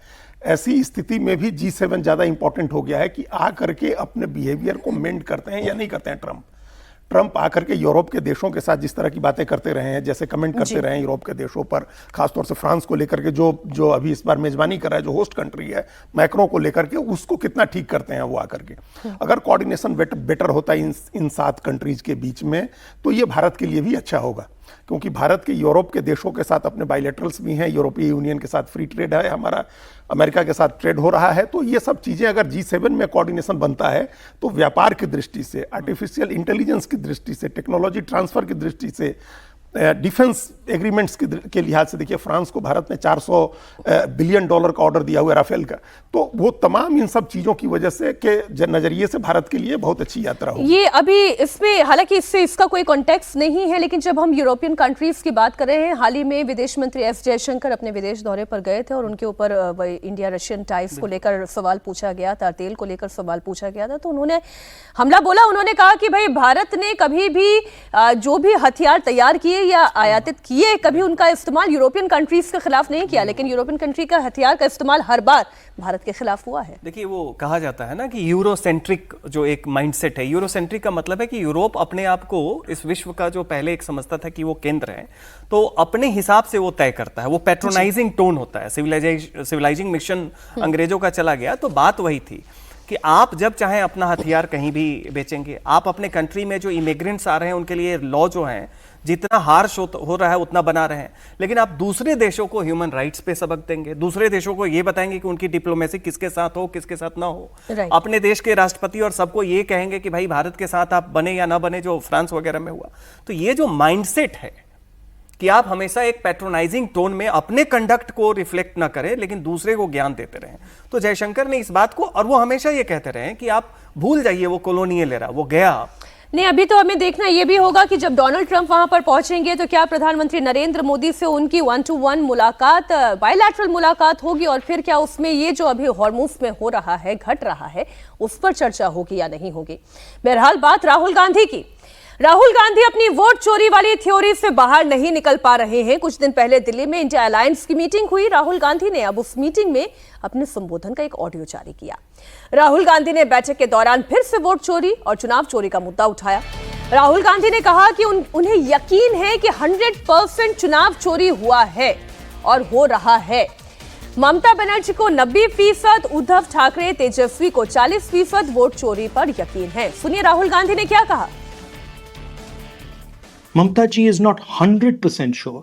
ऐसी स्थिति में भी G7 ज़्यादा इंपॉर्टेंट हो गया है कि आ करके अपने बिहेवियर को मेंड करते हैं या नहीं करते हैं। ट्रंप आकर के यूरोप के देशों के साथ जिस तरह की बातें करते रहे हैं, जैसे कमेंट करते रहे हैं यूरोप के देशों पर, खासतौर से फ्रांस को लेकर के जो अभी इस बार मेजबानी कर रहा है, जो होस्ट कंट्री है, मैक्रो को लेकर के, उसको कितना ठीक करते हैं वो आकर के। अगर कोऑर्डिनेशन बेटर होता है इन 7 कंट्रीज के बीच में, तो ये भारत के लिए भी अच्छा होगा, क्योंकि भारत के यूरोप के देशों के साथ अपने बायलैटरल्स भी हैं, यूरोपीय यूनियन के साथ फ्री ट्रेड है हमारा, अमेरिका के साथ ट्रेड हो रहा है। तो ये सब चीज़ें अगर G7 में कोऑर्डिनेशन बनता है तो व्यापार की दृष्टि से, आर्टिफिशियल इंटेलिजेंस की दृष्टि से, टेक्नोलॉजी ट्रांसफर की दृष्टि से, डिफेंस एग्रीमेंट्स के लिहाज से, देखिए फ्रांस को भारत ने $400 बिलियन का ऑर्डर दिया हुआ है राफेल का, तो वो तमाम इन सब चीज़ों की वजह से के नज़रिए से भारत के लिए बहुत अच्छी यात्रा होगी। ये अभी इसमें हालांकि इसका कोई कॉन्टेक्स्ट नहीं है, लेकिन जब हम यूरोपियन कंट्रीज की बात कर रहे हैं, हाल ही में विदेश मंत्री एस जयशंकर अपने विदेश दौरे पर गए थे और उनके ऊपर इंडिया रशियन टाइज को लेकर सवाल पूछा गया था, तेल को लेकर सवाल पूछा गया था, तो उन्होंने हमला बोला। उन्होंने कहा कि भाई भारत ने कभी भी जो भी हथियार तैयार किए या आयातित किए, कभी उनका इस्तेमाल यूरोपियन कंट्रीज के खिलाफ नहीं किया, लेकिन यूरोपियन कंट्री का हथियार का इस्तेमाल हर बार भारत के खिलाफ हुआ है। देखिए, वो कहा जाता है ना कि यूरोसेंट्रिक जो एक माइंडसेट है, यूरोसेंट्रिक का मतलब है कि यूरोप अपने आप को इस विश्व का जो पहले एक समझता था कि वो केंद्र है, तो अपने हिसाब से वो तय करता है, वो पैट्रोनाइजिंग टोन होता है। सिविलाइजिंग मिशन अंग्रेजों का चला गया, तो बात वही थी कि आप जब चाहें अपना हथियार कहीं भी बेचेंगे। आप अपने कंट्री में जो इमिग्रेंट्स आ रहे हैं उनके लिए लॉ जो हैं जितना हार्श हो रहा है उतना बना रहे हैं, लेकिन आप दूसरे देशों को ह्यूमन राइट्स पे सबक देंगे, दूसरे देशों को ये बताएंगे कि उनकी डिप्लोमेसी किसके साथ हो, किसके साथ ना हो। अपने देश के राष्ट्रपति और सबको ये कहेंगे कि भाई भारत के साथ आप बने या ना बने, जो फ्रांस वगैरह में हुआ। तो ये जो माइंडसेट है कि आप हमेशा एक पैट्रोनाइजिंग टोन में अपने कंडक्ट को रिफ्लेक्ट ना करें लेकिन दूसरे को ज्ञान देते रहें, तो जयशंकर ने इस बात को, और वो हमेशा ये कहते रहे कि आप भूल जाइए वो कॉलोनियल एरा, वो गया। नहीं, अभी तो हमें देखना ये भी होगा कि जब डोनाल्ड ट्रंप वहां पर पहुंचेंगे तो क्या प्रधानमंत्री नरेंद्र मोदी से उनकी 1-to-1 मुलाकात, बायलैटरल मुलाकात होगी, और फिर क्या उसमें ये जो अभी हॉर्मुज में हो रहा है, घट रहा है, उस पर चर्चा होगी या नहीं होगी। बहरहाल बात राहुल गांधी की। राहुल गांधी अपनी वोट चोरी वाली थ्योरी से बाहर नहीं निकल पा रहे हैं। कुछ दिन पहले दिल्ली में इंडिया अलायंस की मीटिंग हुई। राहुल गांधी ने अब उस मीटिंग में अपने संबोधन का एक ऑडियो जारी किया। राहुल गांधी ने बैठक के दौरान फिर से वोट चोरी और चुनाव चोरी का मुद्दा उठाया। राहुल गांधी ने कहा कि उन्हें यकीन है कि 100% चुनाव चोरी हुआ है और हो रहा है। ममता बनर्जी को 90%, उद्धव ठाकरे तेजस्वी को 40% वोट चोरी पर यकीन है। सुनिए राहुल गांधी ने क्या कहा। Mamta ji is not 100% sure,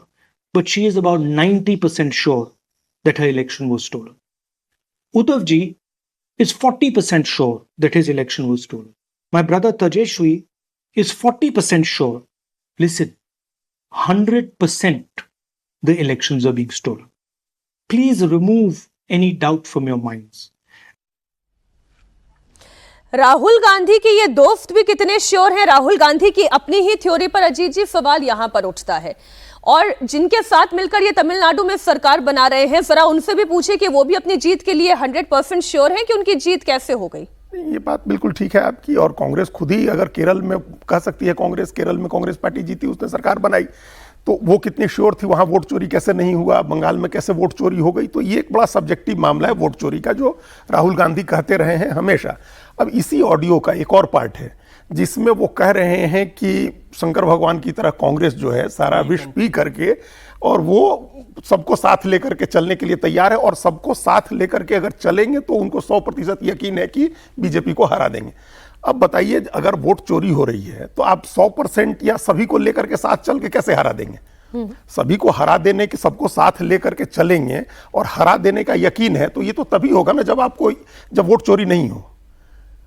but she is about 90% sure that her election was stolen. Uddhav ji is 40% sure that his election was stolen. My brother Tejashwi is 40% sure. Listen, 100% the elections are being stolen. Please remove any doubt from your minds. Rahul Gandhi के ये दोस्त भी कितने श्योर हैं राहुल गांधी की अपनी ही थ्योरी पर? अजीत जी, सवाल यहां पर उठता है, और जिनके साथ मिलकर ये तमिलनाडु में सरकार बना रहे हैं, जरा उनसे भी पूछे कि वो भी अपनी जीत के लिए 100% श्योर हैं कि उनकी जीत कैसे हो गई। ये बात बिल्कुल ठीक है आपकी, और कांग्रेस खुद ही अगर केरल में कह सकती है, केरल में कांग्रेस पार्टी जीती, उसने सरकार बनाई, तो वो कितनी श्योर थी वहां वोट चोरी कैसे नहीं हुआ, बंगाल में कैसे वोट चोरी हो गई। तो ये एक बड़ा सब्जेक्टिव मामला है वोट चोरी का, जो राहुल गांधी कहते रहे हैं हमेशा। अब इसी ऑडियो का एक और पार्ट है जिसमें वो कह रहे हैं कि शंकर भगवान की तरह कांग्रेस जो है सारा विष पी करके, और वो सबको साथ लेकर के चलने के लिए तैयार है, और सबको साथ लेकर के अगर चलेंगे तो उनको 100% यकीन है कि बीजेपी को हरा देंगे। अब बताइए, अगर वोट चोरी हो रही है तो आप 100% या सभी को लेकर के साथ चल के कैसे हरा देंगे? सभी को हरा देने के, सबको साथ लेकर के चलेंगे और हरा देने का यकीन है, तो ये तो तभी होगा ना जब वोट चोरी नहीं हो।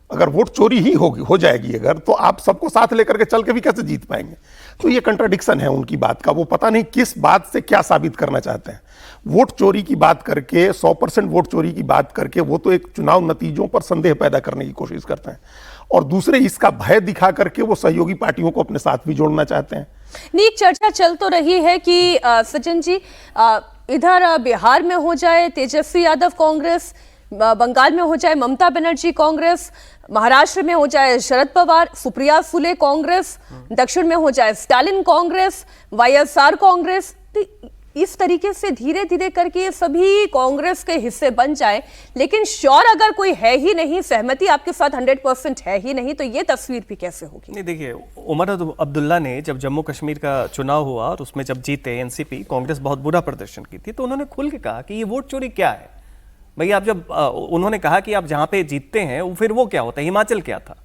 अगर वोट चोरी ही हो जाएगी अगर, तो आप सबको साथ लेकर के चल के भी कैसे जीत पाएंगे? तो ये कंट्राडिक्शन है उनकी बात का। वो पता नहीं किस बात से क्या साबित करना चाहते हैं। वोट चोरी की बात करके, 100% वोट चोरी की बात करके वो तो एक चुनाव नतीजों पर संदेह पैदा करने की कोशिश करते हैं, और दूसरे इसका भय दिखा करके वो सहयोगी पार्टियों को अपने साथ भी जोड़ना चाहते हैं। नहीं, चर्चा चल तो रही है कि सचिन जी, इधर बिहार में हो जाए तेजस्वी यादव कांग्रेस, बंगाल में हो जाए ममता बनर्जी कांग्रेस, महाराष्ट्र में हो जाए शरद पवार, सुप्रिया सुले कांग्रेस, दक्षिण में हो जाए स्टालिन कांग्रेस, वाईएसआर कांग्रेस। तो इस तरीके से धीरे धीरे करके सभी कांग्रेस के हिस्से बन जाए, लेकिन श्योर अगर कोई है ही नहीं, सहमति आपके साथ 100% है ही नहीं, तो ये तस्वीर भी कैसे होगी? नहीं, देखिए, उमर अब्दुल्ला ने जब जम्मू कश्मीर का चुनाव हुआ और उसमें जब जीते एनसीपी, कांग्रेस बहुत बुरा प्रदर्शन की थी, तो उन्होंने खुल के कहा कि ये वोट चोरी क्या है भाई। आप जब उन्होंने कहा कि आप जहां पे जीतते हैं फिर वो क्या होता है, हिमाचल क्या था,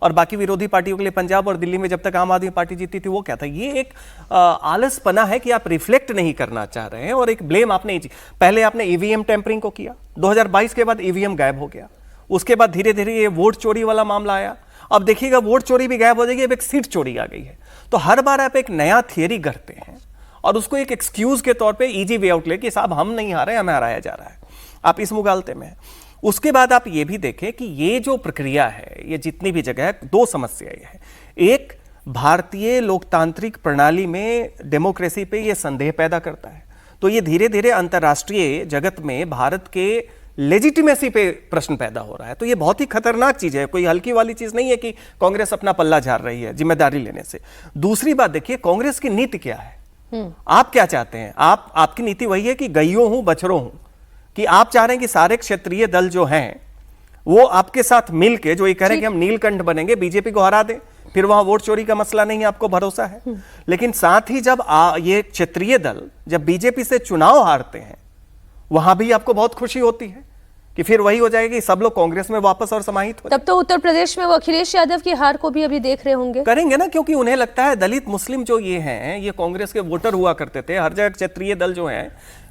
और बाकी विरोधी पार्टियों के लिए पंजाब और दिल्ली में जब तक आम आदमी पार्टी जीती थी वो क्या था। ये एक आलसपना है कि आप रिफ्लेक्ट नहीं करना चाह रहे हैं, और एक ब्लेम आपने पहले आपने ईवीएम टेम्परिंग को किया, 2022 के बाद ईवीएम गायब हो गया, उसके बाद धीरे धीरे ये वोट चोरी वाला मामला आया, अब देखिएगा वोट चोरी भी गायब हो जाएगी, अब एक सीट चोरी आ गई है। तो हर बार आप एक नया थियरी गढ़ते हैं और उसको एक एक्सक्यूज के तौर पे इजी वे आउट लेके, साहब हम नहीं हारे, हमें हराया जा रहा है, आप इस मुगालते में। उसके बाद आप ये भी देखें कि ये जो प्रक्रिया है, ये जितनी भी जगह है, दो समस्याएं हैं। एक, भारतीय लोकतांत्रिक प्रणाली में डेमोक्रेसी पे ये संदेह पैदा करता है, तो ये धीरे धीरे अंतर्राष्ट्रीय जगत में भारत के लेजिटिमेसी पे प्रश्न पैदा हो रहा है। तो ये बहुत ही खतरनाक चीज है, कोई हल्की वाली चीज नहीं है कि कांग्रेस अपना पल्ला झाड़ रही है जिम्मेदारी लेने से। दूसरी बात देखिए, कांग्रेस की नीति क्या है, आप क्या चाहते हैं? आपकी नीति वही है कि गईयों हूं बछड़ों हूं, कि आप चाह रहे हैं कि सारे क्षेत्रीय दल जो हैं वो आपके साथ मिलके जो ये कह रहे हैं कि हम नीलकंठ बनेंगे, बीजेपी को हरा दें, फिर वहां वोट चोरी का मसला नहीं है, आपको भरोसा है। लेकिन साथ ही जब ये क्षेत्रीय दल जब बीजेपी से चुनाव हारते हैं, वहां भी आपको बहुत खुशी होती है कि फिर वही हो जाएगा कि सब लोग कांग्रेस में वापस और समाहित हो। तब तो उत्तर प्रदेश में वो अखिलेश यादव की हार को भी अभी देख रहे होंगे। करेंगे ना, क्योंकि उन्हें लगता है दलित मुस्लिम जो ये हैं, ये कांग्रेस के वोटर हुआ करते थे। हर जगह क्षेत्रीय दल जो हैं,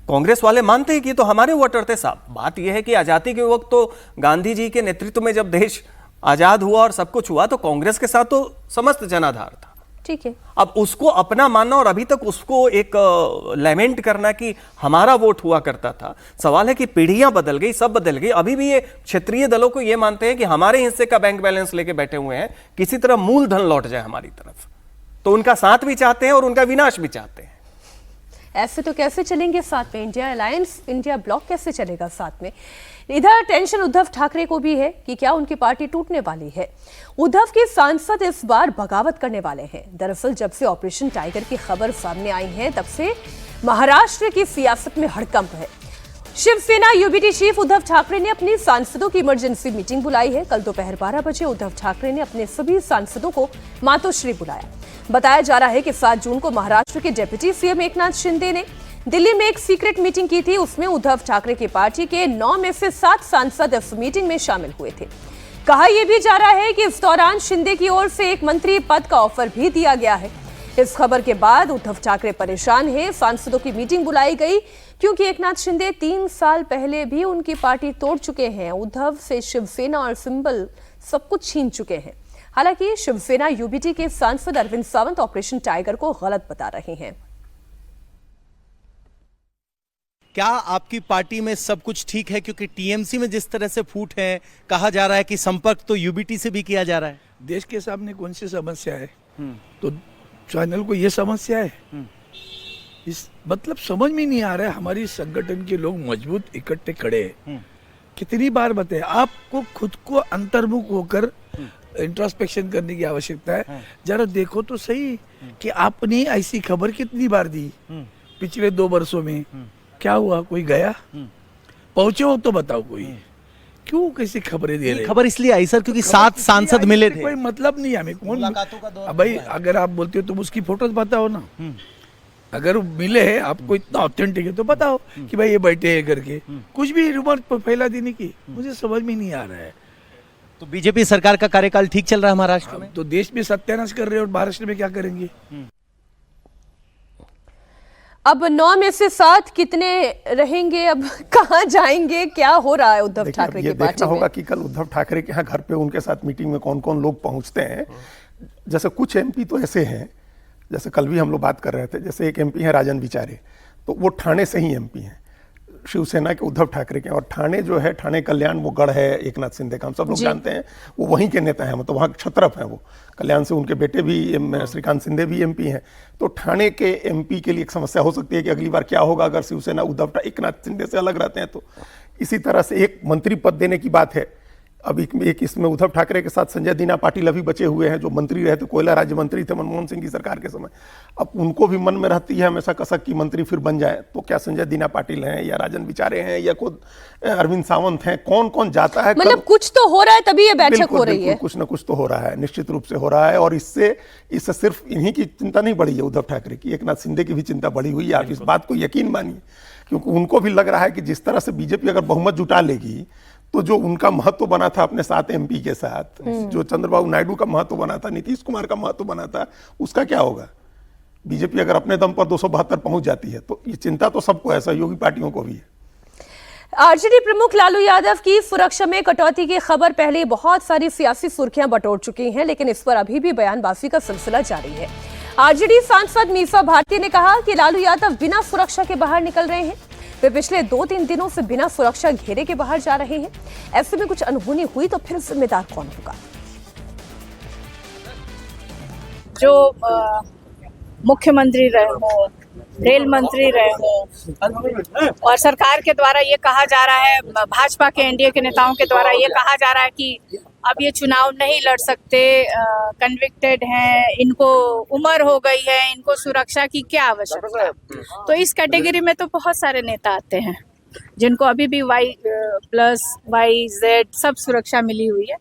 कांग्रेस वाले मानते हैं कि तो हमारे वोटर थे साहब। बात यह है कि आजादी के वक्त तो गांधी जी के नेतृत्व में जब देश आजाद हुआ और सब कुछ हुआ तो कांग्रेस के साथ तो समस्त जनाधार था। ठीक है, अब उसको अपना मानना और अभी तक उसको एक लेमेंट करना कि हमारा वोट हुआ करता था। सवाल है कि पीढ़ियां बदल गई, सब बदल गई। अभी भी ये क्षेत्रीय दलों को ये मानते हैं कि हमारे हिस्से का बैंक बैलेंस लेके बैठे हुए हैं, किसी तरह मूलधन लौट जाए हमारी तरफ। तो उनका साथ भी चाहते हैं और उनका विनाश भी चाहते हैं। ऐसे तो कैसे चलेंगे साथ में? इंडिया अलायंस, इंडिया ब्लॉक कैसे चलेगा साथ में? इधर टेंशन उद्धव ठाकरे को भी है कि क्या उनकी पार्टी टूटने वाली है। उद्धव के सांसद इस बार बगावत करने वाले हैं। दरअसल जब से ऑपरेशन टाइगर की खबर सामने आई है, तब से महाराष्ट्र की सियासत में हड़कंप है। शिवसेना यूबीटी चीफ उद्धव ठाकरे ने अपनी सांसदों की इमरजेंसी मीटिंग बुलाई है। कल दोपहर 12 बजे उद्धव ठाकरे ने अपने सभी सांसदों को मातोश्री बुलाया। बताया जा रहा है कि 7 जून को महाराष्ट्र के डिप्टी सीएम एकनाथ शिंदे ने दिल्ली में एक सीक्रेट मीटिंग की थी। उसमें उद्धव ठाकरे की पार्टी के 9 में से 7 सांसद इस मीटिंग में शामिल हुए थे। कहा यह भी जा रहा है कि इस दौरान शिंदे की ओर से एक मंत्री पद का ऑफर भी दिया गया है। इस खबर के बाद उद्धव ठाकरे परेशान हैं। सांसदों की मीटिंग बुलाई गई क्योंकि एकनाथ शिंदे 3 साल पहले भी उनकी पार्टी तोड़ चुके हैं। उद्धव से शिवसेना और सिंबल सब कुछ छीन चुके हैं। हालांकि शिवसेना यूबीटी के सांसद अरविंद सावंत ऑपरेशन टाइगर को गलत बता रहे हैं। क्या आपकी पार्टी में सब कुछ ठीक है? क्योंकि टीएमसी में जिस तरह से फूट है, कहा जा रहा है कि संपर्क तो यूबीटी से भी किया जा रहा है। देश के सामने कौन सी समस्या है? तो चैनल को ये समस्या है। इस मतलब समझ में नहीं आ रहा है। हमारी संगठन के लोग मजबूत इकट्ठे खड़े हैं। कितनी बार बताए आपको, खुद को अंतर्मुख होकर इंट्रोस्पेक्शन करने की आवश्यकता है। जरा देखो तो सही कि आपने ऐसी खबर कितनी बार दी पिछले 2 वर्षों में। क्या हुआ? कोई गया? पहुंचे हो तो बताओ कोई। क्यों कैसी खबरें दे रहे? खबर इसलिए आई सर क्योंकि 7 सांसद मिले थे। कोई मतलब नहीं है हमें। कौन भाई, अगर आप बोलते हो तो उसकी फोटोज बताओ ना। अगर मिले हैं आपको इतना ऑथेंटिक है तो बताओ कि भाई ये बैठे हैं करके। कुछ भी रूमर फैला देने की मुझे समझ में नहीं आ रहा है। तो बीजेपी सरकार का कार्यकाल ठीक चल रहा है महाराष्ट्र में? तो देश में सत्यानाश कर रहे हैं और महाराष्ट्र में क्या करेंगे? अब 9 में से 7 कितने रहेंगे? अब कहां जाएंगे? क्या हो रहा है उद्धव ठाकरे की पार्टी में? देखना होगा कि कल उद्धव ठाकरे के यहाँ घर पे उनके साथ मीटिंग में कौन कौन लोग पहुंचते हैं। जैसे कुछ एमपी तो ऐसे हैं, जैसे कल भी हम लोग बात कर रहे थे, जैसे एक एमपी है राजन विचारे, तो वो ठाणे से ही एमपी हैं, शिवसेना के उद्धव ठाकरे के। और ठाणे जो है, ठाणे कल्याण वो गढ़ है एकनाथ शिंदे का, हम सब लोग जानते हैं। वो वहीं के नेता हैं, मतलब वहाँ क्षत्रप हैं वो। कल्याण से उनके बेटे भी श्रीकांत शिंदे भी एमपी हैं। तो ठाणे के एमपी के लिए एक समस्या हो सकती है कि अगली बार क्या होगा अगर शिवसेना एकनाथ शिंदे से अलग रहते हैं तो। इसी तरह से एक मंत्री पद देने की बात है। अब एक इसमें उद्धव ठाकरे के साथ संजय दीना पाटिल अभी बचे हुए हैं, जो मंत्री रहे थे, कोयला राज्य मंत्री थे मनमोहन सिंह की सरकार के समय। अब उनको भी मन में रहती है हमेशा कसक की मंत्री फिर बन जाए। तो क्या संजय दीना पाटिल हैं या राजन विचारे हैं या खुद अरविंद सावंत हैं? कौन कौन जाता है? मतलब कुछ तो हो रहा है तभी ये बैठक हो रही है। कुछ ना कुछ तो हो रहा है, निश्चित रूप से हो रहा है। और इससे सिर्फ इन्हीं की चिंता नहीं बढ़ी है उद्धव ठाकरे की, एकनाथ शिंदे की भी चिंता बढ़ी हुई है। आप इस बात को यकीन मानिए, क्योंकि उनको भी लग रहा है कि जिस तरह से बीजेपी अगर बहुमत जुटा लेगी तो जो उनका महत्व बना था अपने 7 एमपी के साथ, जो चंद्रबाबू नायडू का महत्व बना था, नीतीश कुमार का महत्व बना था, उसका क्या होगा? बीजेपी अगर अपने दम पर 272 पहुंच जाती है तो ये चिंता तो सबको है, सहयोगी पार्टियों को भी है। आरजेडी प्रमुख लालू यादव की सुरक्षा में कटौती की खबर पहले बहुत सारी सियासी सुर्खियां बटोर चुकी हैं, लेकिन इस पर अभी भी बयानबाजी का सिलसिला जारी है। आरजेडी सांसद मीसा भारती ने कहा कि लालू यादव बिना सुरक्षा के बाहर निकल रहे हैं। वे पिछले 2-3 दिनों से बिना सुरक्षा घेरे के बाहर जा रहे हैं। ऐसे में कुछ अनहोनी हुई तो फिर जिम्मेदार कौन होगा? जो मुख्यमंत्री रहे हो रेल मंत्री रहे हो, और सरकार के द्वारा ये कहा जा रहा है, भाजपा के एनडीए के नेताओं के द्वारा ये कहा जा रहा है कि अब ये चुनाव नहीं लड़ सकते, कन्विक्टेड हैं, इनको उम्र हो गई है, इनको सुरक्षा की क्या आवश्यकता है। तो इस कैटेगरी में तो बहुत सारे नेता आते हैं जिनको अभी भी Y+, YZ सब सुरक्षा मिली हुई है।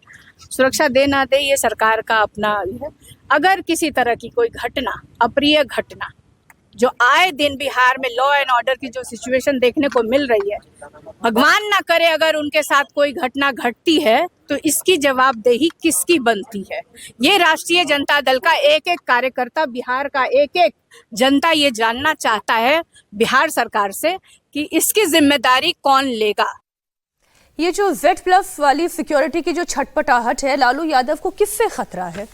सुरक्षा दे ना दे ये सरकार का अपना है। अगर किसी तरह की कोई घटना, अप्रिय घटना जो आए दिन बिहार में लॉ एंड ऑर्डर की जो सिचुएशन देखने को मिल रही है, भगवान ना करे अगर उनके साथ कोई घटना घटती है तो इसकी जवाबदेही किसकी बनती है। ये राष्ट्रीय जनता दल का एक एक कार्यकर्ता, बिहार का एक एक जनता ये जानना चाहता है बिहार सरकार से कि इसकी जिम्मेदारी कौन लेगा। ये जो Z+ वाली सिक्योरिटी की जो छटपटाहट है, लालू यादव को किससे खतरा है?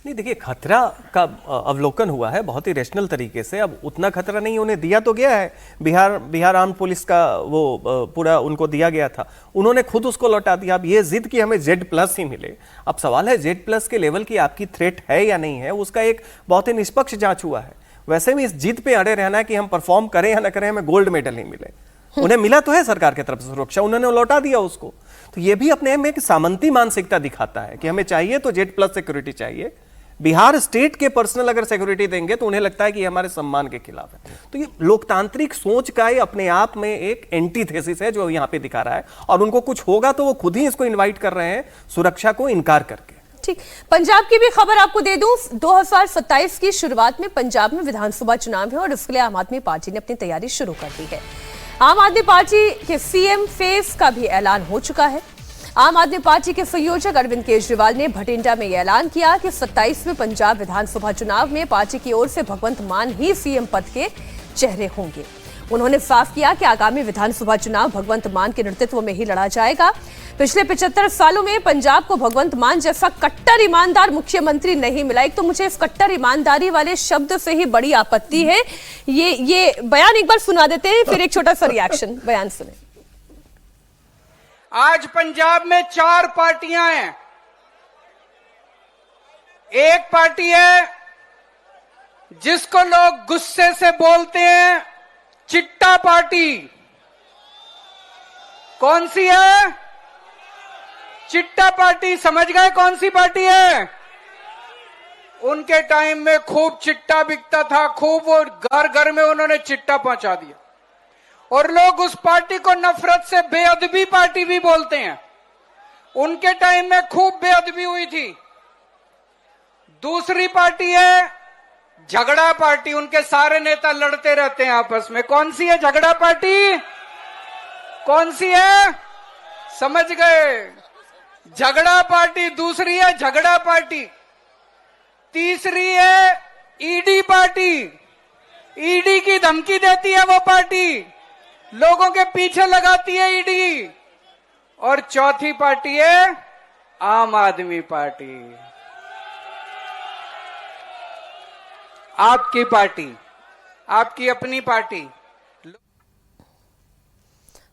नहीं, देखिए, खतरा का अवलोकन हुआ है बहुत ही रेशनल तरीके से। अब उतना खतरा नहीं, उन्हें दिया तो गया है, बिहार आर्म पुलिस का वो पूरा उनको दिया गया था, उन्होंने खुद उसको लौटा दिया। अब ये जिद कि हमें Z+ ही मिले, अब सवाल है Z+ के लेवल की आपकी थ्रेट है या नहीं है, उसका एक बहुत ही निष्पक्ष जांच हुआ है। वैसे भी इस जिद पे अड़े रहना है कि हम परफॉर्म करें या ना करें, हमें गोल्ड मेडल ही मिले। उन्हें मिला तो है सरकार की तरफ से सुरक्षा, उन्होंने लौटा दिया उसको। तो ये भी अपने में एक सामंती मानसिकता दिखाता है कि हमें चाहिए तो Z+ सिक्योरिटी चाहिए। बिहार स्टेट के पर्सनल अगर सिक्योरिटी देंगे तो उन्हें लगता है कि ये हमारे सम्मान के खिलाफ है। तो ये लोकतांत्रिक सोच का ये अपने आप में एक एंटीथेसिस है जो यहाँ पे दिखा रहा है, और उनको कुछ होगा तो वो खुद ही इसको इनवाइट कर रहे हैं सुरक्षा को इनकार करके। ठीक, पंजाब की भी खबर आपको दे दूं। 2027 की शुरुआत में पंजाब में विधानसभा चुनाव है और इसके लिए आम आदमी पार्टी ने अपनी तैयारी शुरू कर दी है। आम आदमी पार्टी के सीएम फेस का भी ऐलान हो चुका है। आम आदमी पार्टी के संयोजक अरविंद केजरीवाल ने भटिंडा में यह ऐलान किया कि 27वें पंजाब विधानसभा चुनाव में पार्टी की ओर से भगवंत मान ही सीएम पद के चेहरे होंगे। उन्होंने साफ किया कि आगामी विधानसभा चुनाव भगवंत मान के नेतृत्व में ही लड़ा जाएगा। पिछले 75 सालों में पंजाब को भगवंत मान जैसा कट्टर ईमानदार मुख्यमंत्री नहीं मिला। एक तो मुझे इस कट्टर ईमानदारी वाले शब्द से ही बड़ी आपत्ति है। ये बयान एक बार सुना देते हैं, फिर एक छोटा सा रिएक्शन। बयान सुने। आज पंजाब में 4 पार्टियां हैं। एक पार्टी है जिसको लोग गुस्से से बोलते हैं चिट्टा पार्टी। कौन सी है? चिट्टा पार्टी। समझ गए कौन सी पार्टी है? उनके टाइम में खूब चिट्टा बिकता था, खूब वो घर घर में उन्होंने चिट्टा पहुंचा दिया, और लोग उस पार्टी को नफरत से बेअदबी पार्टी भी बोलते हैं। उनके टाइम में खूब बेअदबी हुई थी। दूसरी पार्टी है झगड़ा पार्टी। उनके सारे नेता लड़ते रहते हैं आपस में। कौन सी है झगड़ा पार्टी? कौन सी है? समझ गए, झगड़ा पार्टी। दूसरी है झगड़ा पार्टी। तीसरी है ईडी पार्टी। ईडी की धमकी देती है वो पार्टी, लोगों के पीछे लगाती है ईडी। और चौथी पार्टी है आम आदमी पार्टी। आपकी पार्टी, आपकी अपनी पार्टी।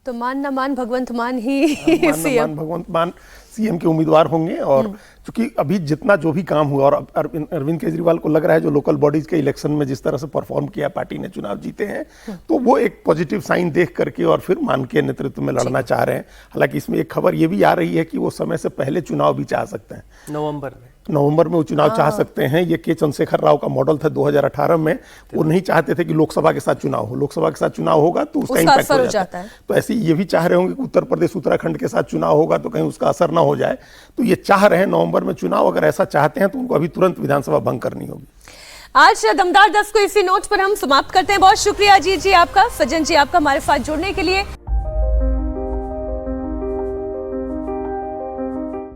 तो मान ना मान भगवंत मान ही सीएम, भगवंत मान सीएम के उम्मीदवार होंगे। और चूंकि अभी जितना जो भी काम हुआ, और अरविंद केजरीवाल को लग रहा है जो लोकल बॉडीज के इलेक्शन में जिस तरह से परफॉर्म किया, पार्टी ने चुनाव जीते हैं, तो वो एक पॉजिटिव साइन देख करके और फिर मान के नेतृत्व में लड़ना चाह रहे हैं। हालांकि इसमें एक खबर ये भी आ रही है कि वो समय से पहले चुनाव भी चाह सकते हैं। नवंबर में वो चुनाव चाह सकते हैं। ये के चंद्रशेखर राव का मॉडल था 2018 में। वो नहीं चाहते थे कि लोकसभा के साथ चुनाव हो। लोकसभा के साथ चुनाव होगा तो उसका इम्पैक्ट हो जाता है। तो ऐसे ये भी चाह रहे होंगे कि उत्तर प्रदेश उत्तराखंड के साथ चुनाव होगा तो कहीं उसका असर ना हो जाए। तो ये चाह रहे हैं नवंबर में चुनाव। अगर ऐसा चाहते हैं तो उनको अभी तुरंत विधानसभा भंग करनी होगी। आज दमदार 10 को इसी नोट पर हम समाप्त करते हैं। बहुत शुक्रिया अजीत जी आपका, सज्जन जी आपका हमारे साथ जुड़ने के लिए।